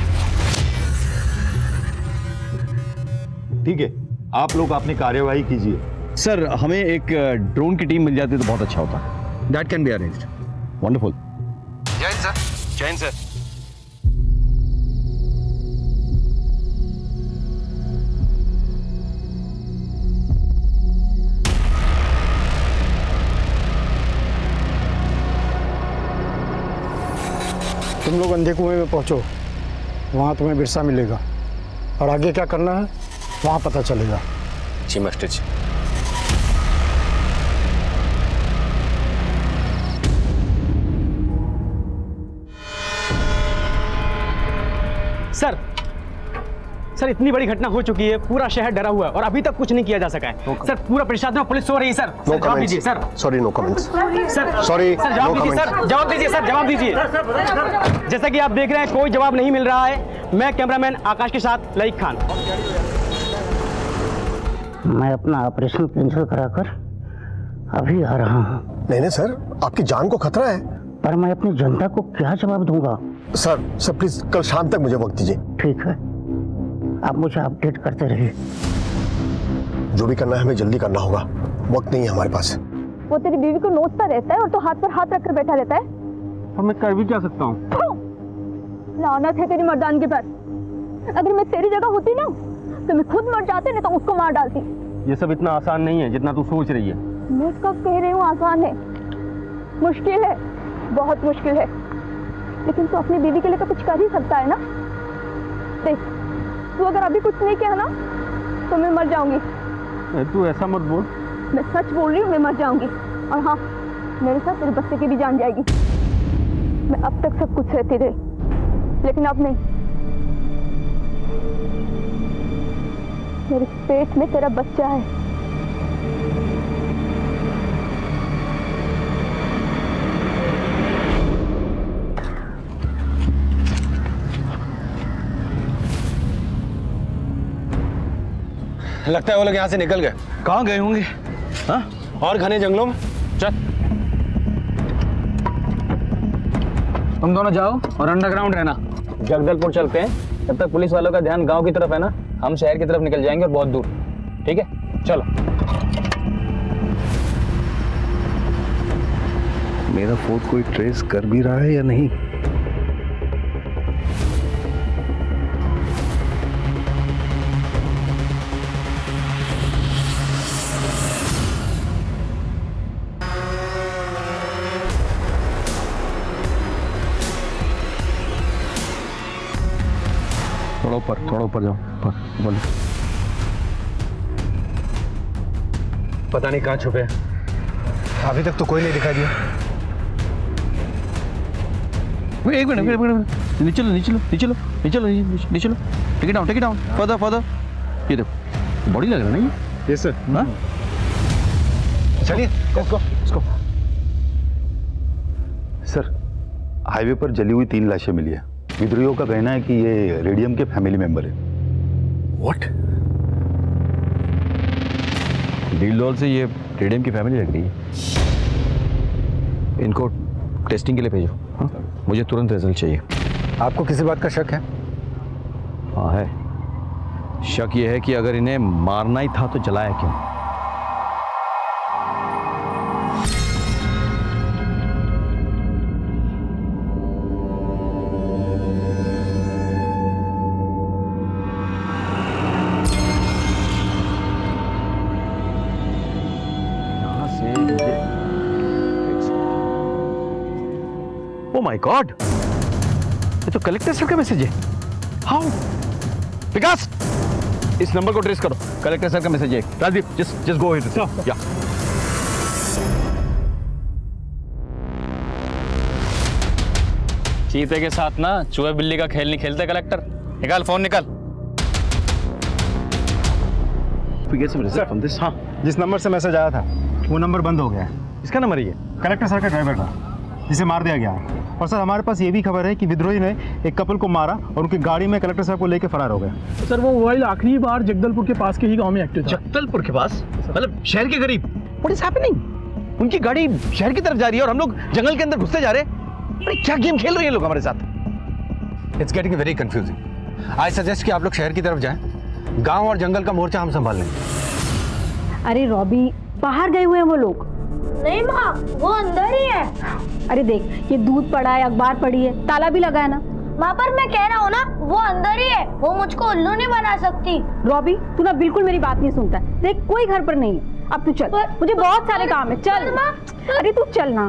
ठीक है, आप लोग अपनी कार्यवाही कीजिए। सर हमें एक ड्रोन की टीम मिल जाती तो बहुत अच्छा होता। That can be arranged. Wonderful. जय हिंद सर। जय हिंद सर। तुम लोग अंधे कुएं में पहुंचो, वहां तुम्हें बिरसा मिलेगा, और आगे क्या करना है वहां पता चलेगा। जी मास्टर जी। सर इतनी बड़ी घटना हो चुकी है, पूरा शहर डरा हुआ है और अभी तक कुछ नहीं किया जा सका है। सर पूरा प्रशासन में पुलिस सो रही है। सर जवाब दीजिए sir. Sorry, no comments. Sir sorry, जवाब दीजिए सर। जवाब दीजिए सर। जवाब दीजिए। जैसा कि आप देख रहे हैं कोई जवाब नहीं मिल रहा है। मैं कैमरामैन आकाश के साथ लईक खान। मैं अपना ऑपरेशन कैंसिल कराकर अभी आ रहा हूँ। नहीं सर, आपकी जान को खतरा है। पर मैं अपनी जनता को क्या जवाब दूंगा? सर प्लीज कल शाम तक मुझे वक्त दीजिए। ठीक है, आप मुझे अपडेट करते रहिए। जो भी करना है हमें जल्दी करना होगा, वक्त नहीं है हमारे पास। वो तेरी बीवी को नोचता रहता है और तो हाथ पर हाथ रखकर बैठा रहता है। और मैं कर भी क्या सकता हूँ? लानत है तेरी मर्दानगी पर। अगर मैं तेरी जगह होती ना तो मैं खुद मर जाती, नहीं तो उसको मार डालती। ये सब इतना आसान नहीं है जितना तू सोच रही है। मैं कब कह रही हूँ आसान है? मुश्किल है, बहुत मुश्किल है। लेकिन तू अपनी बीवी के लिए तो कुछ कर ही सकता है ना। देख, तू अगर अभी कुछ नहीं किया ना तो मैं मर जाऊंगी। तू ऐसा मत बोल। मैं सच बोल रही हूँ, मैं मर जाऊंगी। और हाँ, मेरे साथ तेरे बच्चे की भी जान जाएगी। मैं अब तक सब कुछ सहती रही, लेकिन अब नहीं। मेरे पेट में तेरा बच्चा है। लगता है वो लोग यहाँ से निकल गए। कहाँ गए होंगे? हाँ? और घने जंगलों में। चल। तुम दोनों जाओ और अंडरग्राउंड रहना। जगदलपुर चलते हैं, तब तक पुलिस वालों का ध्यान गांव की तरफ है ना, हम शहर की तरफ निकल जाएंगे और बहुत दूर। ठीक है, चलो। मेरा फोन कोई ट्रेस कर भी रहा है या नहीं? थोड़ा ऊपर जाओ, ऊपर बोलो। पता नहीं कहाँ छुपे हैं। अभी तक तो कोई नहीं दिखाई दिया। एक मिनट, नीचे लो, टेक इट डाउन, फर्दर। ये देखो, बॉडी लग रहा है ना ये? Yes sir. हाँ, चलिए इसको। सर, हाईवे पर जली हुई 3 लाशें मिली है। विद्रोहियों का कहना है कि ये रेडियम के फैमिली मेंबर है। व्हाट? डील डॉल से ये रेडियम की फैमिली लग रही है। इनको टेस्टिंग के लिए भेजो। हाँ? मुझे तुरंत रिजल्ट चाहिए। आपको किसी बात का शक है? हाँ है। शक ये है कि अगर इन्हें मारना ही था तो जलाया क्यों? Oh my God! ये तो कलेक्टर सर का मैसेज है। हाउ? विकास, इस नंबर को ट्रेस करो। कलेक्टर सर का मैसेज है। Rajdeep, just go ahead. या। चीते के साथ ना चूहे बिल्ली का खेल नहीं खेलते कलेक्टर। निकाल फोन, निकाल। हाँ, जिस नंबर से मैसेज आया था वो नंबर बंद हो गया है। इसका नंबर ही है? कलेक्टर सर का ड्राइवर था, जिसे मार दिया गया है। और सर, हमारे पास ये भी खबर है कि विद्रोही ने एक कपल को मारा और उनकी गाड़ी में कलेक्टर साहब को लेकर फरार हो गया। सर, वो मोबाइल आखिरी बार जगदलपुर के पास के ही गांव में एक्टिव था। जगदलपुर के पास? मतलब शहर के करीब? What is happening? उनकी गाड़ी शहर की तरफ जा रही है और हम लोग जंगल के अंदर घुसते जा रहे हैं। अरे क्या गेम खेल रहे हैं लोग हमारे साथ? It's getting very confusing. I suggest कि आप लोग शहर की तरफ जाएं। गांव और जंगल का मोर्चा हम संभाल लेंगे। अरे रॉबी, बाहर गए हुए हैं वो लोग। नहीं माँ, वो अंदर ही है। अरे देख, ये दूध पड़ा है, अखबार पड़ी है, ताला भी लगा है ना। माँ, पर मैं कह रहा हूँ ना, वो अंदर ही है। वो मुझको उल्लू नहीं बना सकती। रॉबी, तू ना बिल्कुल मेरी बात नहीं सुनता है। देख, कोई घर पर नहीं है। अब तू चल, मुझे बहुत सारे काम है। चल माँ। अरे तू चल ना।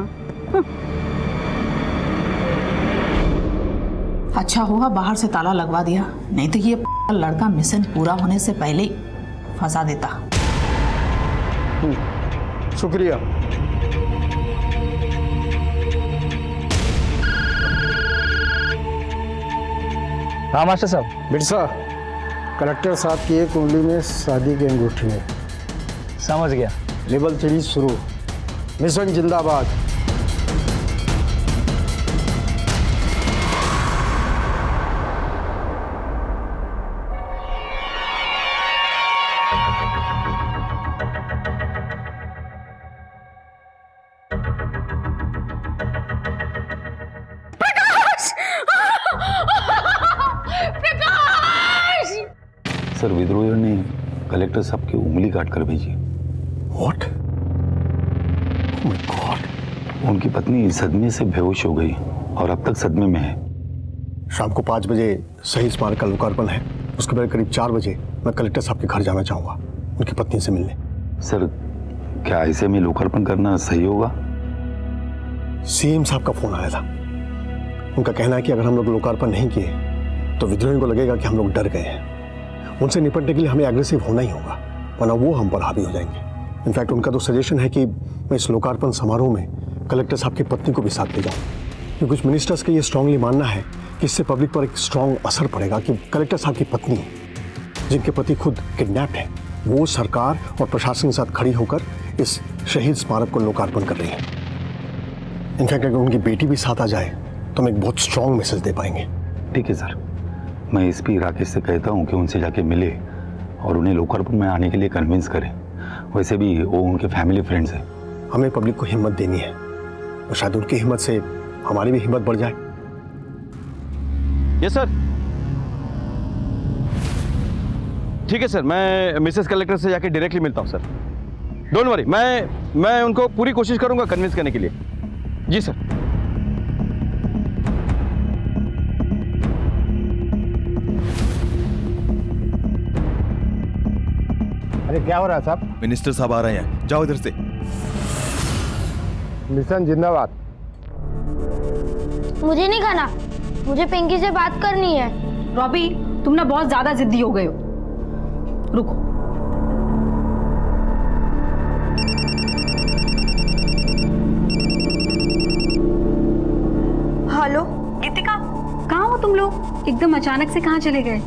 अच्छा हुआ बाहर से ताला लगवा दिया, नहीं तो ये लड़का मिशन पूरा होने से पहले ही फंसा देता। शुक्रिया। हाँ मास्टर साहब। बिरसा, कलेक्टर साहब की एक उंगली में शादी की अंगूठी है। समझ गया। लेवल 3 शुरू। मिशन जिंदाबाद। सर, विद्रोहियों ने कलेक्टर साहब की उंगली काट कर भेजी। What? Oh my God! उनकी पत्नी सदमे से बेहोश हो गई और अब तक सदमे में है। शाम को 5 बजे शहीद स्मारक का लोकार्पण है। उसके बाद करीब 4 बजे मैं कलेक्टर साहब के घर जाना चाहूंगा उनकी पत्नी से मिलने। सर, क्या ऐसे में लोकार्पण करना सही होगा? सीएम साहब का फोन आया था। उनका कहना है कि अगर हम लोग लोकार्पण नहीं किए तो विद्रोहियों को लगेगा कि हम लोग डर गए हैं। उनसे निपटने के लिए हमें एग्रेसिव होना ही होगा, वरना वो हम पर हावी हो जाएंगे। इनफैक्ट उनका तो सजेशन है कि मैं इस लोकार्पण समारोह में कलेक्टर साहब की पत्नी को भी साथ ले जाऊं। कुछ मिनिस्टर्स का ये स्ट्रांगली मानना है कि इससे पब्लिक पर एक स्ट्रांग असर पड़ेगा कि कलेक्टर साहब की पत्नी, जिनके पति खुद किडनैप्ड है, वो सरकार और प्रशासन के साथ खड़ी होकर इस शहीद स्मारक को लोकार्पण कर रही है। इनफैक्ट अगर उनकी बेटी भी साथ आ जाए तो हम एक बहुत स्ट्रांग मैसेज दे पाएंगे। ठीक है सर, मैं एसपी राकेश से कहता हूँ कि उनसे जाके मिले और उन्हें लोकार्पण में आने के लिए कन्विंस करें। वैसे भी वो उनके फैमिली फ्रेंड्स हैं। हमें पब्लिक को हिम्मत देनी है और शायद उनकी हिम्मत से हमारी भी हिम्मत बढ़ जाए। Yes sir. ठीक है सर, मैं मिसेस कलेक्टर से जाके डायरेक्टली मिलता हूँ सर। डोंट वरी, मैं उनको पूरी कोशिश करूंगा कन्विंस करने के लिए। जी सर। अरे क्या हो रहा है साहब? मिनिस्टर साहब आ रहे हैं, जाओ इधर से। मिशन जिंदाबाद। मुझे नहीं खाना, मुझे पिंकी से बात करनी है। रॉबी, तुम ना बहुत ज्यादा जिद्दी हो गए हो। रुको। हेलो गीतिका, कहाँ हो तुम लोग? एकदम अचानक से कहाँ चले गए?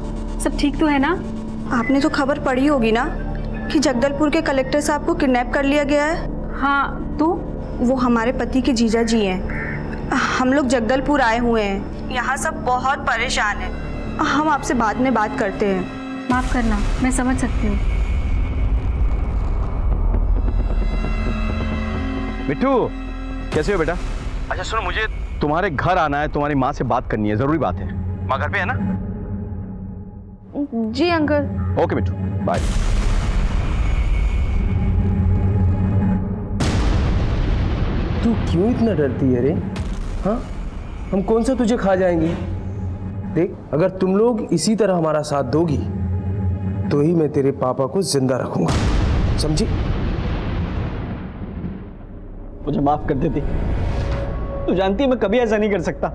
सब ठीक तो है ना? आपने तो खबर पढ़ी होगी ना कि जगदलपुर के कलेक्टर साहब को किडनैप कर लिया गया है। हाँ, तो वो हमारे पति के जीजा जी हैं। हम लोग जगदलपुर आए हुए हैं, यहाँ सब बहुत परेशान हैं। हम आपसे बाद में बात करते हैं। माफ करना, मैं समझ सकती हूँ। मिट्टू, कैसे हो बेटा? अच्छा सुनो, मुझे तुम्हारे घर आना है, तुम्हारी माँ से बात करनी है, जरूरी बात है। माँ घर पे है ना? जी अंकल। ओके मिट्टू, बाय। तू क्यों इतना डरती है रे? हाँ, हम कौन सा तुझे खा जाएंगे? देख, अगर तुम लोग इसी तरह हमारा साथ दोगी तो ही मैं तेरे पापा को जिंदा रखूंगा, समझी? मुझे माफ कर देती। तू जानती है मैं कभी ऐसा नहीं कर सकता,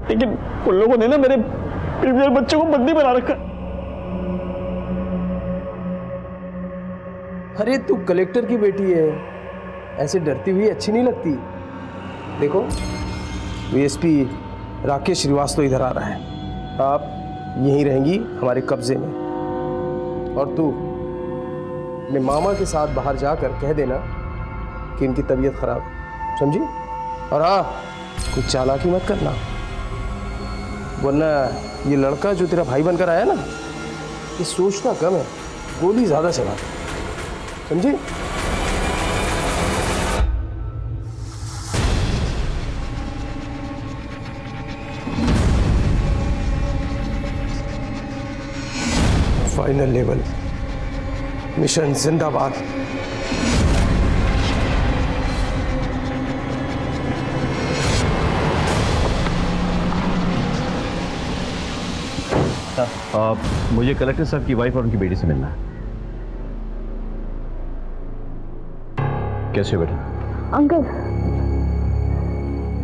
लेकिन उन लोगों ने ना मेरे प्रीवियर बच्चों को बंदी बना रखा। अरे तू कलेक्टर की बेटी है, ऐसे डरती हुई अच्छी नहीं लगती। देखो, एसपी राकेश श्रीवास्तव इधर आ रहा है, आप यहीं रहेंगी हमारे कब्जे में। और तू अपने मामा के साथ बाहर जाकर कह देना कि इनकी तबीयत खराब, समझी? और हाँ, कुछ चालाकी मत करना, वरना ये लड़का जो तेरा भाई बनकर आया ना, ये सोचता कम है, गोली ज्यादा चलाता, समझी? फाइनल लेवल मिशन जिंदाबाद। मुझे कलेक्टर साहब की वाइफ और उनकी बेटी से मिलना है। कैसे हो बेटा? अंकल,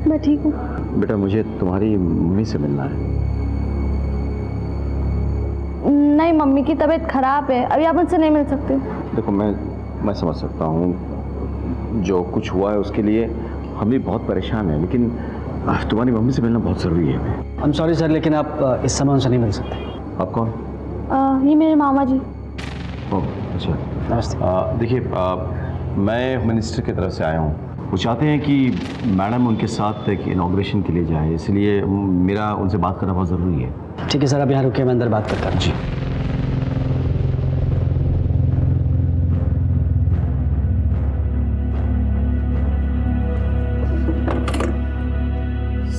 मैं ठीक हूँ। बेटा मुझे तुम्हारी मम्मी से मिलना है। नहीं, मम्मी की तबीयत खराब है, अभी आप उनसे नहीं मिल सकते। देखो मैं समझ सकता हूँ, जो कुछ हुआ है उसके लिए हम भी बहुत परेशान हैं, लेकिन तुम्हारी मम्मी से मिलना बहुत ज़रूरी है। आई एम सॉरी सर, लेकिन आप इस समय उनसे नहीं मिल सकते। आप कौन? ये मेरे मामा जी। ओह अच्छा, नमस्ते। देखिए, मैं होम मिनिस्टर की तरफ से आया हूँ। वो चाहते हैं कि मैडम उनके साथ एक इनॉग्रेशन के लिए जाए, इसलिए मेरा उनसे बात करना बहुत ज़रूरी है। ठीक है सर, आप यहाँ रुकिए, मैं अंदर बात करता हूँ। जी।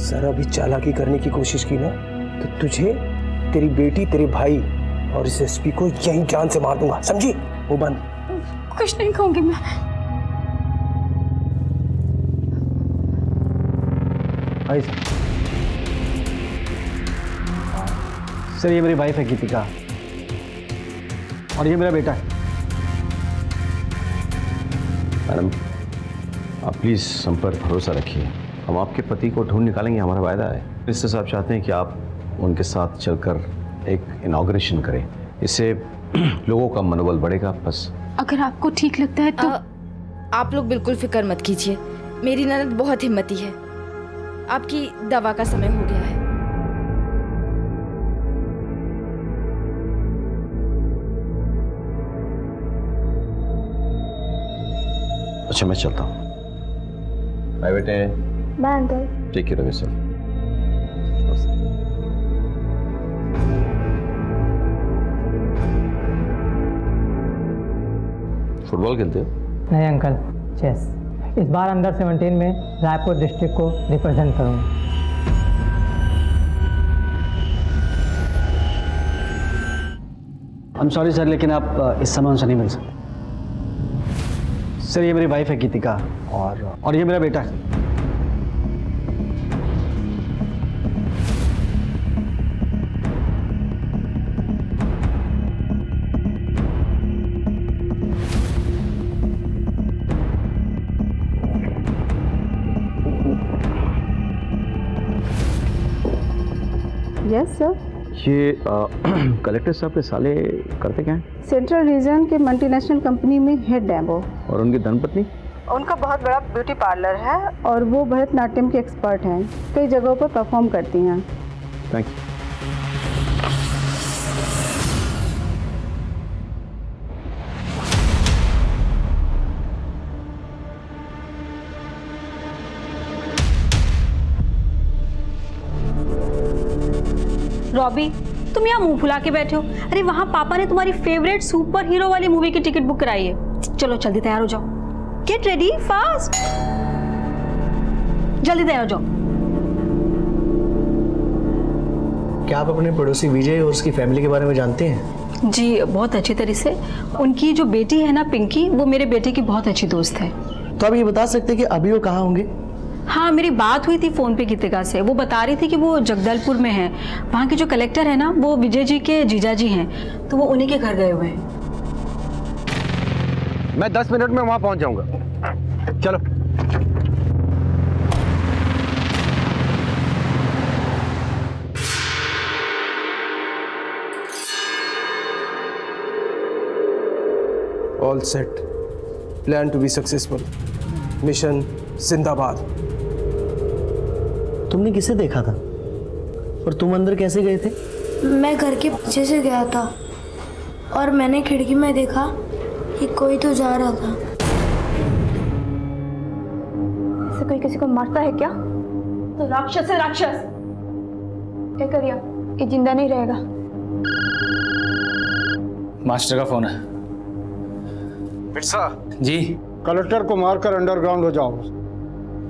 सर, अभी चालाकी करने की कोशिश की ना तो तुझे, तेरी बेटी, तेरे भाई और इस एसपी को यहीं जान से मार दूंगा, समझी? वो बंद। कुछ नहीं कहूंगी मैं। भाई सर, ये मेरी वाइफ है गीतिका, और ये मेरा बेटा है। मैडम, आप प्लीज़ हम पर भरोसा रखिए, हम आपके पति को ढूंढ निकालेंगे, हमारा वायदा है। मिनिस्टर साहब चाहते हैं कि आप उनके साथ चलकर एक इनॉग्रेशन करें, इससे लोगों का मनोबल बढ़ेगा। बस अगर आपको ठीक लगता है तो आप लोग बिल्कुल फिक्र मत कीजिए, मेरी ननद बहुत हिम्मती है। आपकी दवा का समय हो गया है। अच्छा, मैं चलता हूँ। बाय बेटे। Bye uncle. Take care of yourself. Football खेलते हो? नहीं अंकल, चेस। इस बार अंडर 17 में रायपुर डिस्ट्रिक्ट को रिप्रेजेंट करूँगा। I'm sorry सर, लेकिन आप इस समय उनसे नहीं मिल सकते। सर ये मेरी वाइफ है गीतिका और ये मेरा बेटा है। Yes sir. ये कलेक्टर साहब के साले करते क्या हैं? सेंट्रल रीजन के मल्टीनेशनल कंपनी में हेड है वो। और उनकी धर्मपत्नी? उनका बहुत बड़ा ब्यूटी पार्लर है और वो भरतनाट्यम के एक्सपर्ट हैं, कई जगहों पर परफॉर्म करती हैं। Thank you. रॉबी, तुम यहाँ मुंह फुला के बैठे हो। अरे वहाँ पापा ने तुम्हारी फेवरेट सुपर हीरो वाली मूवी की टिकट बुक कराई है। चलो जल्दी तैयार हो जाओ। गेट रेडी फास्ट, जल्दी तैयार हो जाओ। क्या आप अपने पड़ोसी विजय और उसकी फैमिली के बारे में जानते हैं? जी बहुत अच्छी तरह से। उनकी जो बेटी है ना पिंकी, वो मेरे बेटे की बहुत अच्छी दोस्त है। तो आप ये बता सकते हैं कि अभी वो कहाँ होंगे? हाँ, मेरी बात हुई थी फ़ोन पे गीतिका से। वो बता रही थी कि वो जगदलपुर में है। वहाँ के जो कलेक्टर है ना, वो विजय जी के जीजा जी हैं, तो वो उन्हीं के घर गए हुए हैं। मैं 10 मिनट में वहाँ पहुँच जाऊँगा। चलो। All set, plan to be successful, mission जिंदाबाद। तुमने किसे देखा था और तुम अंदर कैसे गए थे? मैं घर के पीछे से गया था और मैंने खिड़की में देखा कि कोई तो जा रहा था। ऐसे कोई किसी को मारता है क्या? तो राक्षस है, राक्षस। क्या करिए, ये जिंदा नहीं रहेगा। मास्टर का फोन है। बिरसा जी। कलेक्टर को मारकर अंडरग्राउंड हो जाओ,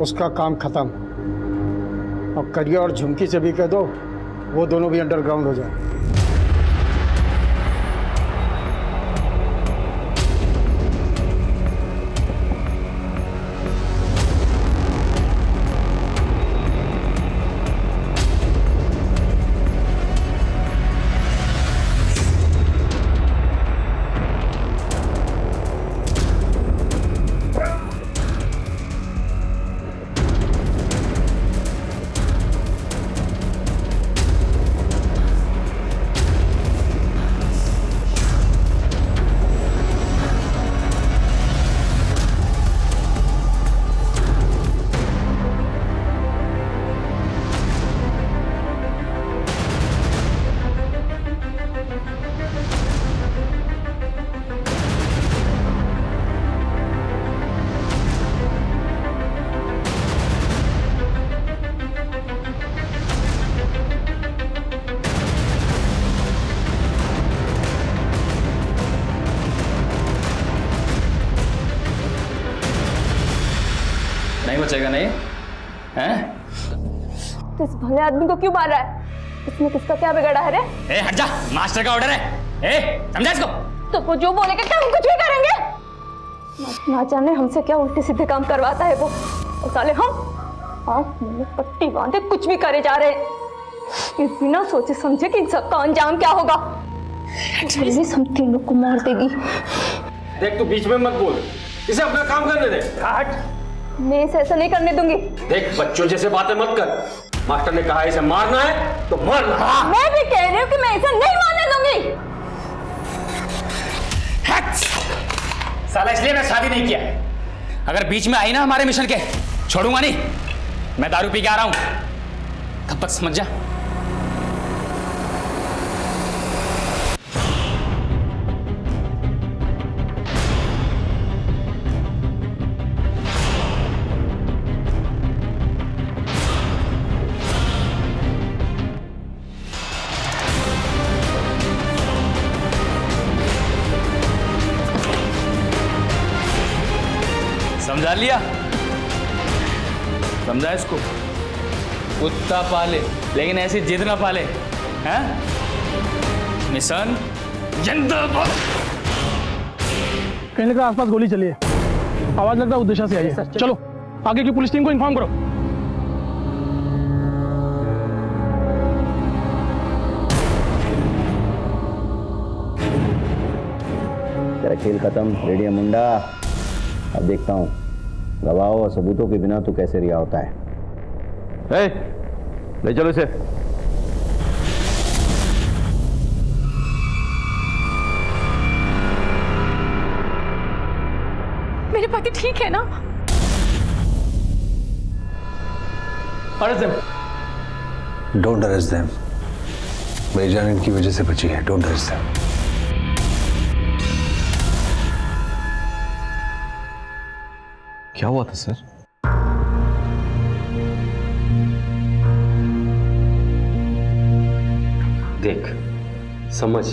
उसका काम खत्म। और करिया और झुमकी से भी कह दो वो दोनों भी अंडरग्राउंड हो जाए। नहीं बचेगा नहीं हैं? तो इस भले आदमी को क्यों मार रहा है? इसमें किसका क्या बिगड़ा है रे? ए हट जा, मास्टर का ऑर्डर है। ए समझा इसको? तो वो जो बोलेगा क्या हम कुछ भी करेंगे? ना जाने हमसे क्या उल्टे सीधे काम करवाता है वो। और साले हम मुझे पट्टी बांधे कुछ भी करे जा रहे हैं, ये बिना सोचे समझे कि इन सबका अंजाम क्या होगा। पुलिस हम तीनों को मार देगी। देख तू बीच में मत बोल, इसे अपना काम करने दे। हट, मैं इसे ऐसा नहीं करने दूंगी। देख बच्चों जैसे बातें मत कर। मास्टर ने कहा इसे मारना है तो मारना। मैं भी कह रही हूँ कि मैं इसे नहीं मारने दूंगी। साला इसलिए मैं शादी नहीं किया। अगर बीच में आई ना हमारे मिशन के, छोड़ूंगा नहीं। मैं दारू पी के आ रहा हूं, तब तक समझ जा। समझा लिया? समझा इसको? कुत्ता पाले लेकिन ऐसी जिद ना पाले, हैं? मिशन जिंदाबाद। कहीं लग रहा आसपास गोली चली है, आवाज लगता है उद्देश्य से आई है। चलो आगे की पुलिस टीम को इन्फॉर्म करो। तेरा खेल खत्म, रेडियम मुंडा। अब देखता हूँ गवाहों और सबूतों के बिना तू कैसे रिहा होता है। ले चलो इसे। मेरे पति ठीक है ना? Don't arrest them. मेरी जान इनकी वजह से बची है। Don't arrest them. क्या हुआ था सर? देख समझ,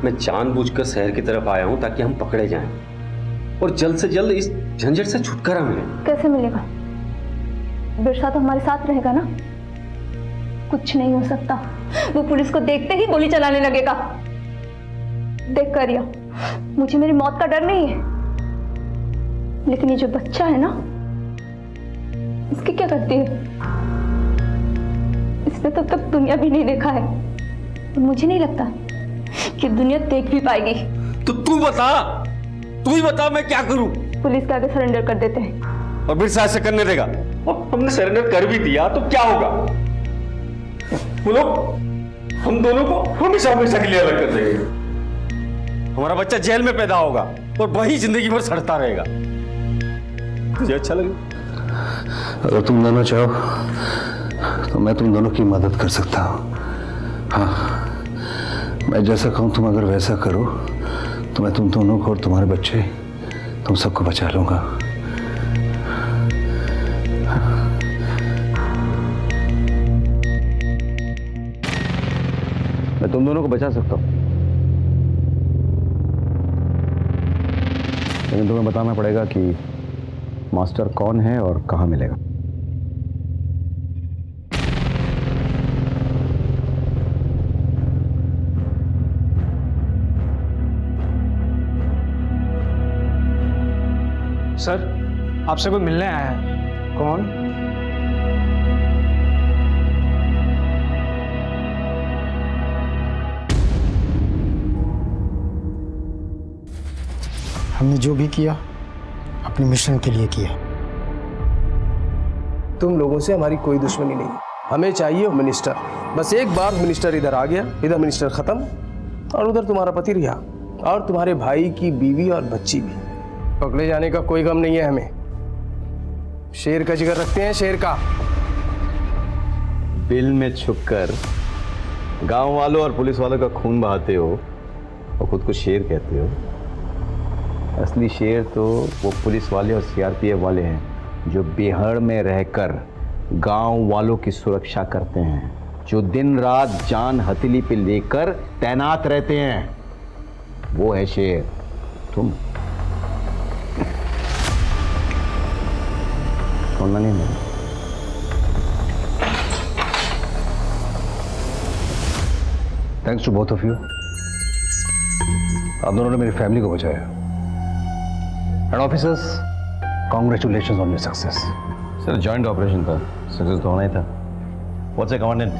मैं जानबूझकर शहर की तरफ आया हूं ताकि हम पकड़े जाएं और जल्द से जल्द इस झंझट से छुटकारा मिले। कैसे मिलेगा? बिरसा तो हमारे साथ रहेगा ना। कुछ नहीं हो सकता, वो पुलिस को देखते ही गोली चलाने लगेगा। देख करिया, मुझे मेरी मौत का डर नहीं है, लेकिन ये जो बच्चा है ना, इसकी क्या गलती है? इसने तो तब दुनिया भी नहीं देखा है, और मुझे नहीं लगता कि दुनिया देख भी पाएगी। तो तू बता, तू ही बता मैं क्या करूं? पुलिस के आगे सरेंडर कर देते हैं। और बिरसा ऐसे करने देगा? और हमने सरेंडर कर भी दिया तो क्या होगा? वो लोग हम दोनों को हमेशा हमेशा के लिए अलग कर देंगे। हमारा बच्चा जेल में पैदा होगा और वही जिंदगी भर सड़ता रहेगा। तुझे अच्छा लगे? अगर तुम दोनों चाहो तो मैं तुम दोनों की मदद कर सकता हूँ। हाँ, मैं जैसा कहूँ तुम अगर वैसा करो तो मैं तुम दोनों को और तुम्हारे बच्चे, तुम सबको बचा लूंगा। मैं तुम दोनों को बचा सकता हूँ, लेकिन तुम्हें बताना पड़ेगा कि मास्टर कौन है और कहाँ मिलेगा। सर, आपसे कोई मिलने आया है। कौन? हमने जो भी किया अपने मिशन के लिए किया। तुम लोगों से हमारी कोई दुश्मनी नहीं, हमें चाहिए मिनिस्टर। बस एक बार मिनिस्टर इधर आ गया, इधर मिनिस्टर खत्म, और उधर तुम्हारा पति रिहा, और तुम्हारे भाई की बीवी और बच्ची भी। पकड़े जाने का कोई गम नहीं है हमें। शेर का जिगर रखते हैं, शेर का। बिल में छुपकर गांव वालों और पुलिस वालों का खून बहाते हो और खुद को शेर कहते हो। असली शेर तो वो पुलिस वाले और सीआरपीएफ वाले हैं जो बिहार में रहकर गांव वालों की सुरक्षा करते हैं, जो दिन रात जान हथेली पे लेकर तैनात रहते हैं। वो है शेर। तुम सुनना नहीं है? Thanks to both of you. आप दोनों ने मेरी फैमिली को बचाया। And officers, congratulations on your success. Sir joint operation था, सक्सेस तो होना ही था। What's a commandant?